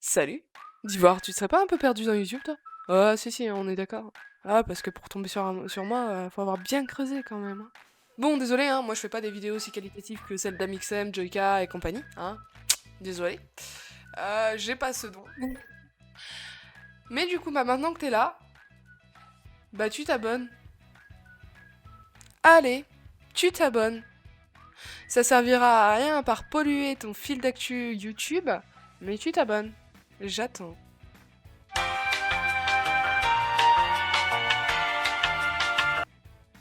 Salut. D'Ivoire, tu serais pas un peu perdu dans YouTube, toi? Ah, si, on est d'accord. Ah, parce que pour tomber sur moi, faut avoir bien creusé quand même, hein. Bon, désolé, hein, moi je fais pas des vidéos aussi qualitatives que celles d'Amixem, Joyka et compagnie, hein. Désolé. J'ai pas ce don. Mais du coup, bah maintenant que t'es là, bah tu t'abonnes. Allez, tu t'abonnes. Ça servira à rien à part polluer ton fil d'actu YouTube, mais tu t'abonnes. J'attends.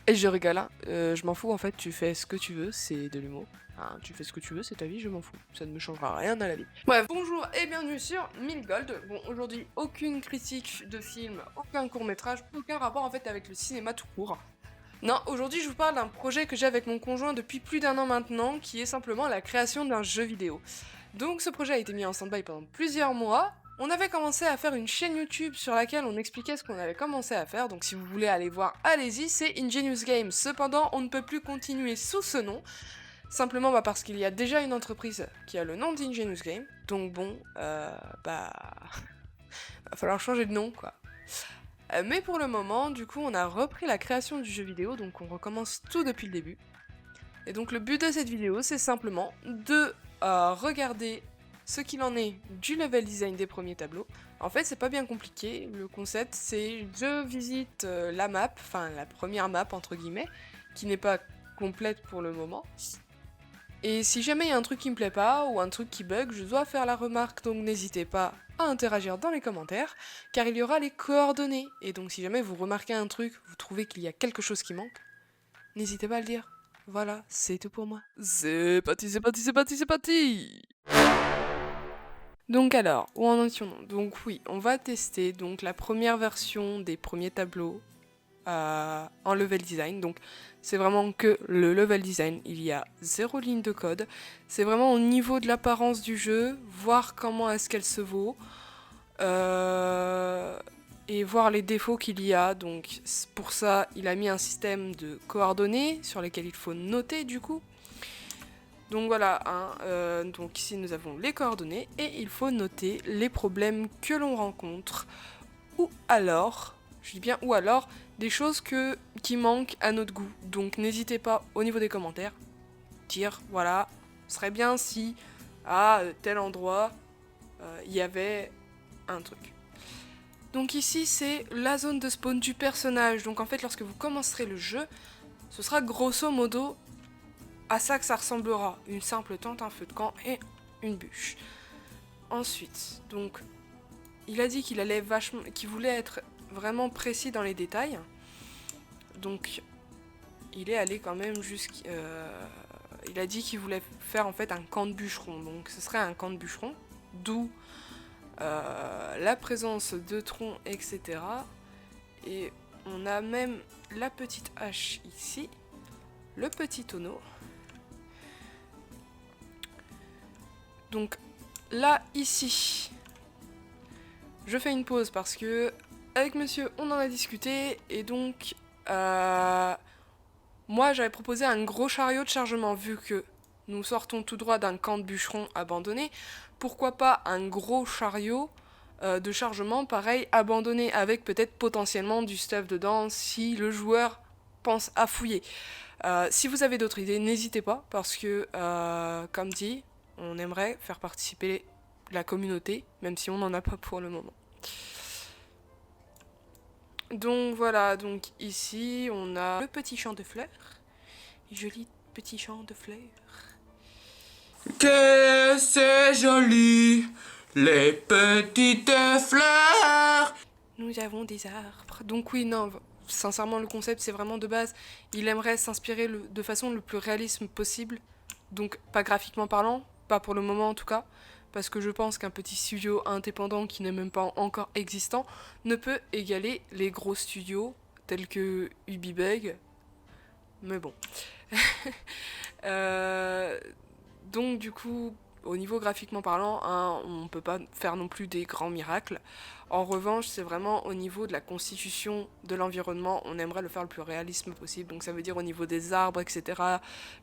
Et je rigole, hein. Je m'en fous en fait, tu fais ce que tu veux, c'est de l'humour. Hein, tu fais ce que tu veux, c'est ta vie, je m'en fous. Ça ne me changera rien à la vie. Bref, bonjour et bienvenue sur 1000 Gold. Bon, aujourd'hui, aucune critique de film, aucun court-métrage, aucun rapport en fait avec le cinéma tout court. Non, aujourd'hui je vous parle d'un projet que j'ai avec mon conjoint depuis plus d'un an maintenant, qui est simplement la création d'un jeu vidéo. Donc ce projet a été mis en stand-by pendant plusieurs mois. On avait commencé à faire une chaîne YouTube sur laquelle on expliquait ce qu'on avait commencé à faire, donc si vous voulez aller voir, allez-y, c'est Ingenious Games. Cependant, on ne peut plus continuer sous ce nom, simplement parce qu'il y a déjà une entreprise qui a le nom d'Ingenious Games, donc bon, va falloir changer de nom, quoi. Mais pour le moment, du coup, on a repris la création du jeu vidéo, donc on recommence tout depuis le début. Et donc le but de cette vidéo, c'est simplement de regarder ce qu'il en est du level design des premiers tableaux. En fait, c'est pas bien compliqué. Le concept, c'est je visite la map, enfin la première map entre guillemets, qui n'est pas complète pour le moment. Et si jamais il y a un truc qui me plaît pas ou un truc qui bug, je dois faire la remarque, donc n'hésitez pas à interagir dans les commentaires, car il y aura les coordonnées. Et donc si jamais vous remarquez un truc, vous trouvez qu'il y a quelque chose qui manque, n'hésitez pas à le dire. Voilà, c'est tout pour moi. C'est parti, c'est parti, c'est parti, c'est parti. Donc alors, où en étions-nous? Donc oui, on va tester donc la première version des premiers tableaux en level design. Donc c'est vraiment que le level design, il y a 0 ligne de code. C'est vraiment au niveau de l'apparence du jeu, voir comment est-ce qu'elle se vaut. Et voir les défauts qu'il y a. Donc pour ça, il a mis un système de coordonnées sur lesquelles il faut noter du coup. Donc voilà, hein, donc ici nous avons les coordonnées et il faut noter les problèmes que l'on rencontre ou alors, je dis bien ou alors, des choses qui manquent à notre goût. Donc n'hésitez pas au niveau des commentaires, dire voilà, ce serait bien si à tel endroit il y avait un truc. Donc ici c'est la zone de spawn du personnage. Donc en fait lorsque vous commencerez le jeu, ce sera grosso modo à ça que ça ressemblera. Une simple tente, un feu de camp et une bûche. Ensuite, donc il a dit qu'il voulait être vraiment précis dans les détails. Donc il est allé quand même il a dit qu'il voulait faire en fait un camp de bûcheron. Donc ce serait un camp de bûcheron, d'où la présence de troncs, etc. Et on a même la petite hache ici, le petit tonneau. Donc là, ici, je fais une pause parce que avec monsieur, on en a discuté et donc moi j'avais proposé un gros chariot de chargement vu que nous sortons tout droit d'un camp de bûcherons abandonné. Pourquoi pas un gros chariot de chargement pareil abandonné avec peut-être potentiellement du stuff dedans si le joueur pense à fouiller. Si vous avez d'autres idées, n'hésitez pas parce que comme dit, on aimerait faire participer la communauté, même si on n'en a pas pour le moment. Donc voilà, donc ici on a le petit champ de fleurs. Joli petit champ de fleurs. Que c'est joli, les petites fleurs. Nous avons des arbres. Donc oui, non, sincèrement le concept c'est vraiment de base. Il aimerait s'inspirer de façon le plus réalisme possible. Donc pas graphiquement parlant, pas pour le moment en tout cas. Parce que je pense qu'un petit studio indépendant qui n'est même pas encore existant ne peut égaler les gros studios tels que Ubibeg. Mais bon. Donc du coup, Au niveau graphiquement parlant, hein, on peut pas faire non plus des grands miracles. En revanche, c'est vraiment au niveau de la constitution de l'environnement, on aimerait le faire le plus réaliste possible. Donc ça veut dire au niveau des arbres, etc.,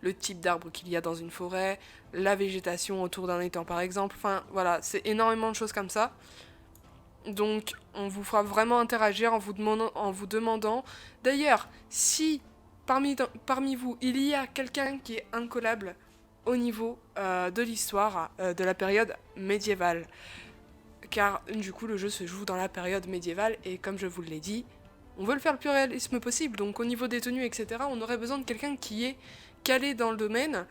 le type d'arbre qu'il y a dans une forêt, la végétation autour d'un étang par exemple. Enfin voilà, c'est énormément de choses comme ça. Donc on vous fera vraiment interagir en vous demandant. D'ailleurs, si parmi vous, il y a quelqu'un qui est incollable au niveau de l'histoire de la période médiévale, car du coup le jeu se joue dans la période médiévale et comme je vous l'ai dit, on veut le faire le plus réalisme possible, donc au niveau des tenues etc, on aurait besoin de quelqu'un qui est calé dans le domaine.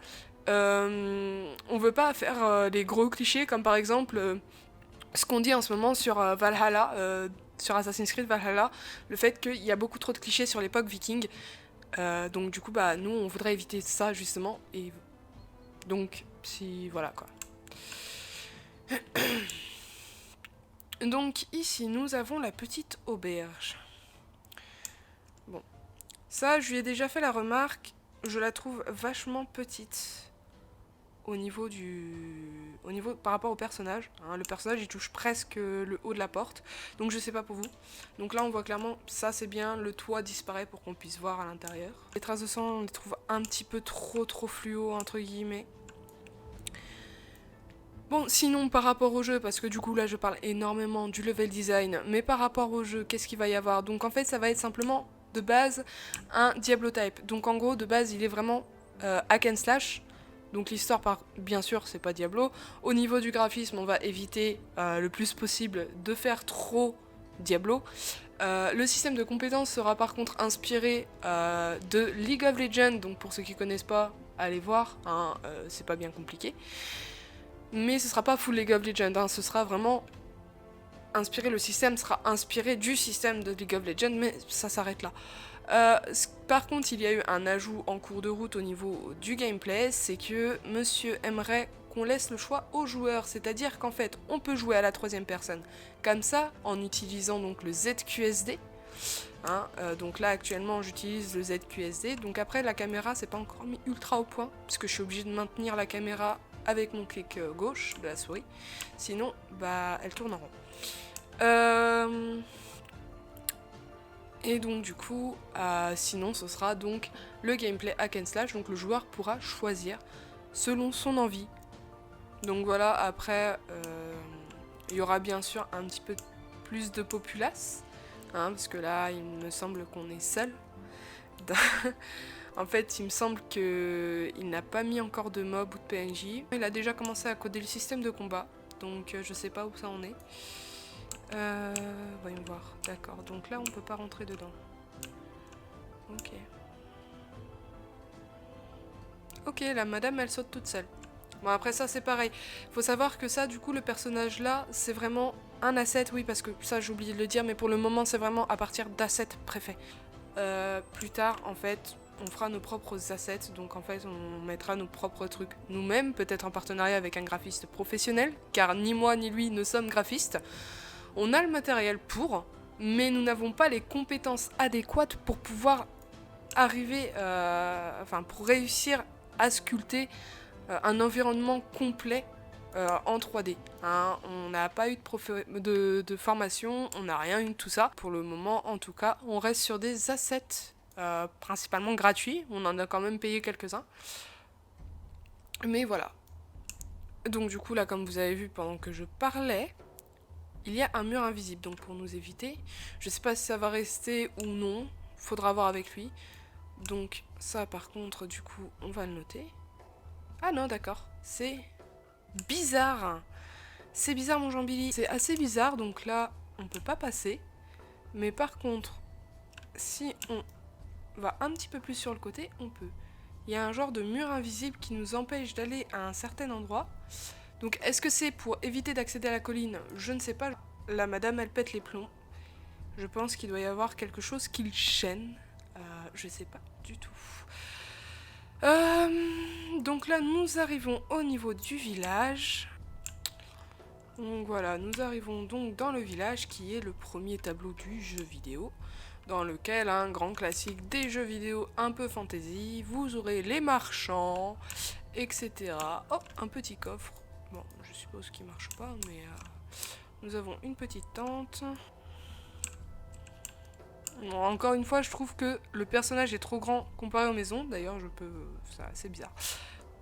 On veut pas faire les gros clichés comme par exemple ce qu'on dit en ce moment sur Valhalla, sur Assassin's Creed Valhalla, le fait qu'il y a beaucoup trop de clichés sur l'époque viking, donc du coup bah nous on voudrait éviter ça justement, et donc si voilà quoi. Donc ici nous avons la petite auberge. Bon, ça je lui ai déjà fait la remarque, je la trouve vachement petite au niveau par rapport au personnage, hein. Le personnage il touche presque le haut de la porte, donc je sais pas pour vous. Donc là on voit clairement, ça c'est bien, le toit disparaît pour qu'on puisse voir à l'intérieur. Les traces de sang on les trouve un petit peu trop fluo entre guillemets. Bon, sinon par rapport au jeu, parce que du coup là je parle énormément du level design, mais par rapport au jeu, qu'est-ce qu'il va y avoir? Donc en fait ça va être simplement de base un Diablo type. Donc en gros de base il est vraiment hack and slash. Donc l'histoire bien sûr c'est pas Diablo. Au niveau du graphisme on va éviter le plus possible de faire trop Diablo. Le système de compétences sera par contre inspiré de League of Legends, donc pour ceux qui connaissent pas, allez voir, hein, c'est pas bien compliqué. Mais ce sera pas full League of Legends, hein, ce sera vraiment inspiré, le système sera inspiré du système de League of Legends, mais ça s'arrête là. Par contre, il y a eu un ajout en cours de route au niveau du gameplay, c'est que monsieur aimerait qu'on laisse le choix aux joueurs, c'est-à-dire qu'en fait, on peut jouer à la troisième personne, comme ça, en utilisant donc le ZQSD. Hein, donc là actuellement j'utilise le ZQSD, donc après la caméra c'est pas encore mis ultra au point, parce que je suis obligée de maintenir la caméra avec mon clic gauche de la souris, sinon bah elle tourne en rond. Et donc du coup, sinon ce sera donc le gameplay hack and slash, donc le joueur pourra choisir selon son envie. Donc voilà, après il y aura bien sûr un petit peu plus de populace, hein, parce que là il me semble qu'on est seul. En fait, il me semble qu'il n'a pas mis encore de mob ou de PNJ. Il a déjà commencé à coder le système de combat, donc je sais pas où ça en est. Voyons voir. D'accord, donc là on peut pas rentrer dedans. Ok. Ok, la madame elle saute toute seule. Bon après ça c'est pareil. Faut savoir que ça du coup le personnage là c'est vraiment un asset, oui parce que ça j'ai oublié de le dire, mais pour le moment c'est vraiment à partir d'assets préfets. Plus tard en fait on fera nos propres assets, donc en fait on mettra nos propres trucs nous-mêmes, peut-être en partenariat avec un graphiste professionnel, car ni moi ni lui ne sommes graphistes. On a le matériel pour, mais nous n'avons pas les compétences adéquates pour pouvoir arriver, pour réussir à sculpter un environnement complet en 3D. Hein. On n'a pas eu de formation, on n'a rien eu de tout ça. Pour le moment, en tout cas, on reste sur des assets principalement gratuits. On en a quand même payé quelques-uns. Mais voilà. Donc du coup, là, comme vous avez vu pendant que je parlais, il y a un mur invisible, donc pour nous éviter. Je sais pas si ça va rester ou non, faudra voir avec lui. Donc ça par contre, du coup, on va le noter. Ah non, d'accord, c'est bizarre. C'est bizarre mon Jean-Billy. C'est assez bizarre, donc là, on peut pas passer. Mais par contre, si on va un petit peu plus sur le côté, on peut. Il y a un genre de mur invisible qui nous empêche d'aller à un certain endroit. Donc est-ce que c'est pour éviter d'accéder à la colline? Je ne sais pas. La madame elle pète les plombs. Je pense qu'il doit y avoir quelque chose qui le chaîne. Je sais pas du tout. Donc là nous arrivons au niveau du village. Donc voilà, nous arrivons donc dans le village qui est le premier tableau du jeu vidéo, dans lequel, un grand classique des jeux vidéo un peu fantasy, vous aurez les marchands, etc. Oh, un petit coffre. Bon, je suppose qu'il marche pas, mais nous avons une petite tente. Bon, encore une fois, je trouve que le personnage est trop grand comparé aux maisons. D'ailleurs, c'est bizarre.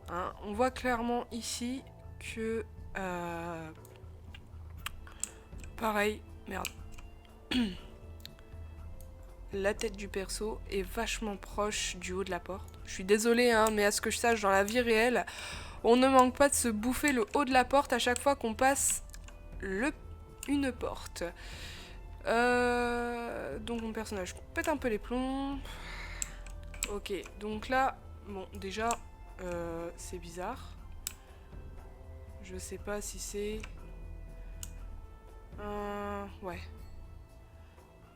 Hein, on voit clairement ici que... pareil, merde. La tête du perso est vachement proche du haut de la porte. Je suis désolée, hein, mais à ce que je sache, dans la vie réelle, on ne manque pas de se bouffer le haut de la porte à chaque fois qu'on passe une porte. Donc mon personnage pète un peu les plombs. Ok, donc là, bon, déjà, c'est bizarre. Je sais pas si c'est... ouais.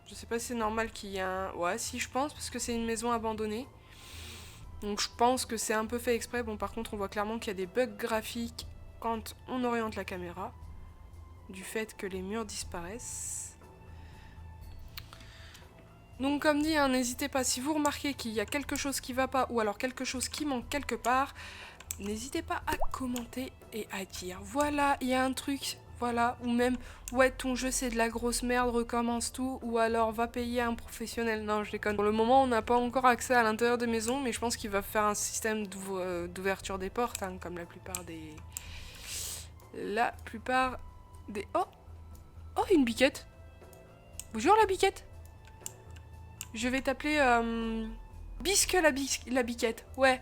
Je sais pas si c'est normal qu'il y ait un... Ouais, si, je pense, parce que c'est une maison abandonnée. Donc je pense que c'est un peu fait exprès. Bon, par contre, on voit clairement qu'il y a des bugs graphiques quand on oriente la caméra. Du fait que les murs disparaissent. Donc comme dit, hein, n'hésitez pas, si vous remarquez qu'il y a quelque chose qui va pas, ou alors quelque chose qui manque quelque part, n'hésitez pas à commenter et à dire, voilà, il y a un truc... Voilà, ou même, ouais, ton jeu c'est de la grosse merde, recommence tout, ou alors va payer un professionnel. Non, je déconne. Pour le moment, on n'a pas encore accès à l'intérieur des maisons, mais je pense qu'il va faire un système d'ouverture des portes, hein, comme la plupart des... Oh! Oh, une biquette! Bonjour la biquette! Je vais t'appeler, Bisque la biquette, ouais.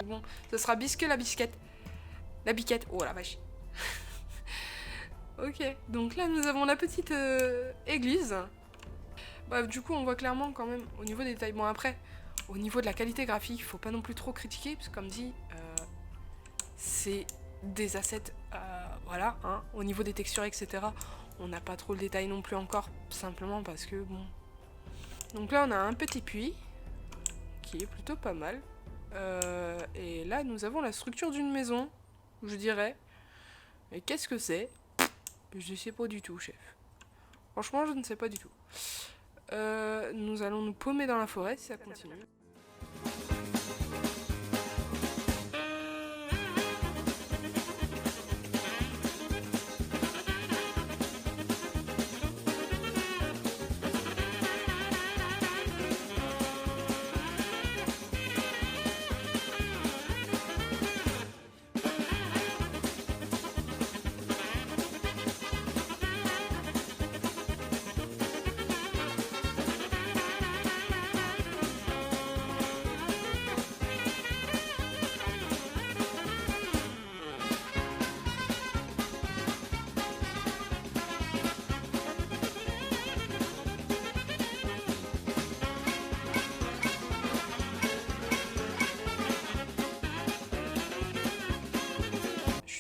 Bon, ce sera Bisque la bisquette. La biquette. Oh la vache. Ok, donc là nous avons la petite église. Bref, du coup on voit clairement quand même au niveau des détails. Bon après, au niveau de la qualité graphique, faut pas non plus trop critiquer, parce que comme dit, c'est des assets, voilà, hein, au niveau des textures, etc. On n'a pas trop le détail non plus encore, simplement parce que bon... Donc là on a un petit puits, qui est plutôt pas mal. Et là nous avons la structure d'une maison, je dirais. Mais qu'est-ce que c'est? Je ne sais pas du tout, chef. Franchement, je ne sais pas du tout. Nous allons nous paumer dans la forêt si ça continue.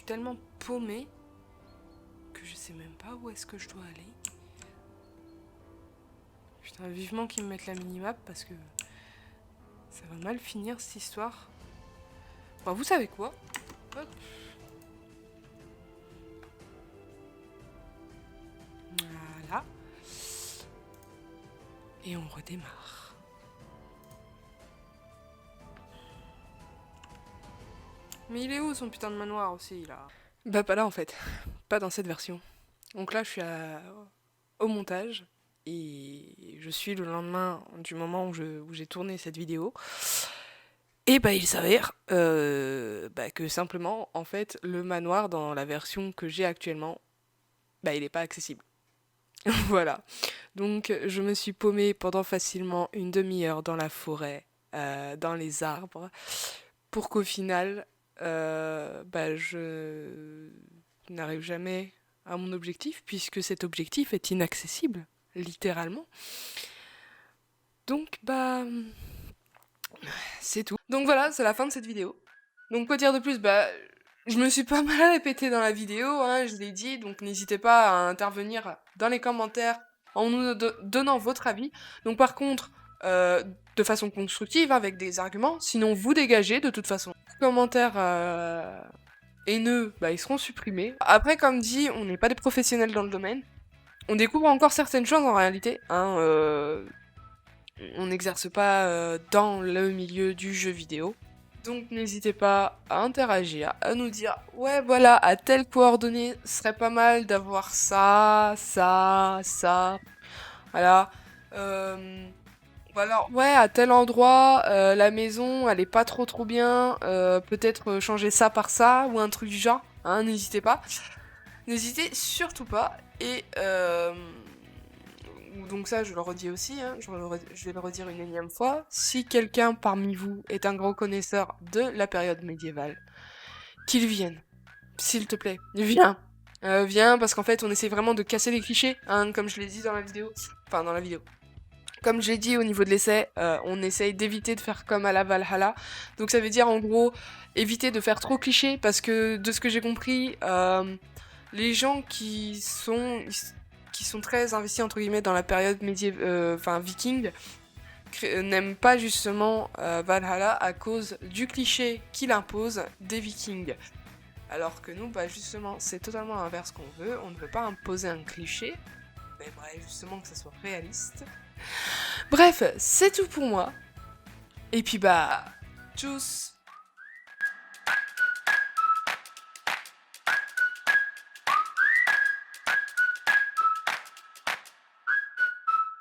Tellement paumé que je sais même pas où est-ce que je dois aller. Putain, vivement qu'ils me mettent la minimap parce que ça va mal finir cette histoire. Bon, vous savez quoi? Hop. Voilà. Et on redémarre. Mais il est où son putain de manoir aussi là? Bah pas là en fait, pas dans cette version. Donc là je suis au montage et je suis le lendemain du moment où j'ai tourné cette vidéo. Et bah il s'avère que simplement en fait le manoir dans la version que j'ai actuellement, bah il est pas accessible. Voilà. Donc je me suis paumée pendant facilement une demi-heure dans la forêt, dans les arbres, pour qu'au final... je n'arrive jamais à mon objectif, puisque cet objectif est inaccessible, littéralement. Donc, c'est tout. Donc voilà, c'est la fin de cette vidéo. Donc, quoi dire de plus? Je me suis pas mal répétée dans la vidéo, hein, je l'ai dit, donc n'hésitez pas à intervenir dans les commentaires en nous donnant votre avis. Donc, par contre, de façon constructive, avec des arguments, sinon vous dégagez de toute façon. Les commentaires haineux, ils seront supprimés. Après, comme dit, on n'est pas des professionnels dans le domaine. On découvre encore certaines choses en réalité, hein, on n'exerce pas dans le milieu du jeu vidéo. Donc n'hésitez pas à interagir, à nous dire ouais voilà, à telle coordonnée serait pas mal d'avoir ça, ça, ça. Voilà. Voilà. Ouais, à tel endroit, la maison elle est pas trop bien. Peut-être changer ça par ça ou un truc du genre. Hein, n'hésitez pas. N'hésitez surtout pas. Et donc ça, je le redis aussi, hein, je vais le redire une énième fois. Si quelqu'un parmi vous est un grand connaisseur de la période médiévale, qu'il vienne. S'il te plaît, viens. Viens, parce qu'en fait, on essaie vraiment de casser les clichés, hein, comme je l'ai dit dans la vidéo. Enfin, dans la vidéo. Comme j'ai dit au niveau de l'essai, on essaye d'éviter de faire comme à la Valhalla. Donc ça veut dire, en gros, éviter de faire trop cliché, parce que, de ce que j'ai compris, les gens qui sont très investis entre guillemets dans la période viking n'aiment pas justement Valhalla à cause du cliché qu'il impose des vikings. Alors que nous, bah justement, c'est totalement l'inverse qu'on veut. On ne veut pas imposer un cliché, mais bref, justement que ça soit réaliste. Bref, c'est tout pour moi. Et puis bah, tchuss.